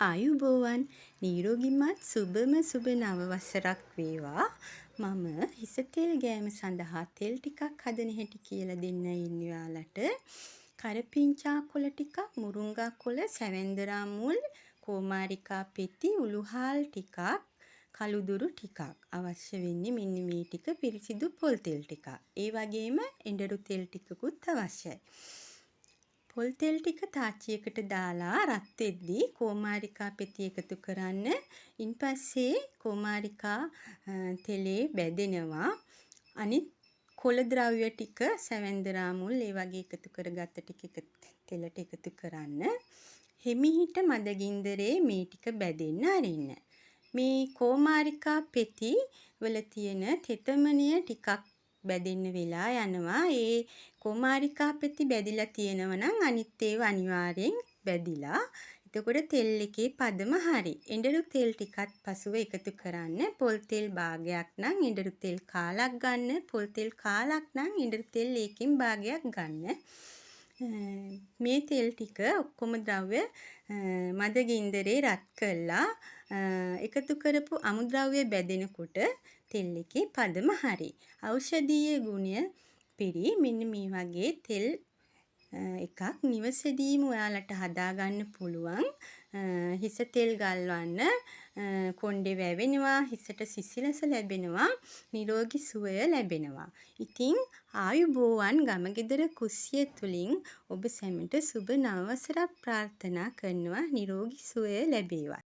ආයුබෝවන් නිරෝගිමත් සුබම සුබ නව වසරක් වේවා. මම හිස තෙල් ගෑම සඳහා තෙල් ටිකක් හදන හැටි කියලා දෙන්න ඉන්නේ ඔයාලට. කරපිංචා කොළ ටිකක්, මුරුංගා කොළ, සැවැන්දරා මුල්, කෝමාරිකා පෙති, උළුහාල් ටිකක්, කළුදුරු ටිකක්. අවශ්‍ය වෙන්නේ මෙන්න මේ ටික. පිරිසිදු පොල් තෙල් ටිකක්. ඒ වගේම එඬරු තෙල් ටිකකුත් අවශ්‍යයි. පොල් තෙල් ටික තාච්චියකට දාලා රත් වෙද්දී කෝමාරිකා පෙති එකතු කරන්න. ඉන්පස්සේ කෝමාරිකා තෙලේ බැදෙනවා. අනිත් කොළ ද්‍රව්‍ය ටික සැවැන්දරා මුල් ඒ වගේ එකතු කරගත්ත ටික තෙලට එකතු කරන්න. හිමිහිට මද ගින්දරේ මේ ටික බැදෙන්න අරින්න. මේ කෝමාරිකා පෙති වල තියෙන තෙතමනය ටිකක් බැදෙන්න වෙලා යනවා. ඒ කෝමාරිකා පෙති බැදිලා තියෙනවා නම් අනිත් ඒවා අනිවාර්යෙන් බැදිලා. එතකොට තෙල් එකේ පදම හරි. එඬරු තෙල් ටිකත් පසුව එකතු කරන්න. පොල් තෙල් භාගයක් නම් එඬරු තෙල් කාලක් ගන්න. පොල් තෙල් කාලක් නම් එඬරු තෙල් ඒකෙන් භාගයක් ගන්න. මේ තෙල් ටික ඔක්කොම ද්‍රව්‍ය මද ගින්දරේ රත් කළා. එකතු කරපු අමුද්‍රව්‍ය බැදෙනකොට තෙල් එකේ පදම හරි. ඖෂධීය ගුණය පිරි මෙන්න මේ වගේ තෙල් එකක් නිවසේදීම ඔයාලට හදාගන්න පුළුවන්. හිස තෙල් ගල්වන්න කොණ්ඩේ වැවෙනවා, හිසට සිසිලස ලැබෙනවා, නිරෝගී සුවය ලැබෙනවා. ඉතින් ආයුබෝවන් ගමගෙදර කුස්සිය තුලින් ඔබ සැමට සුබ නව වසරක් ප්‍රාර්ථනා කරනවා. නිරෝගී සුවය ලැබේවා.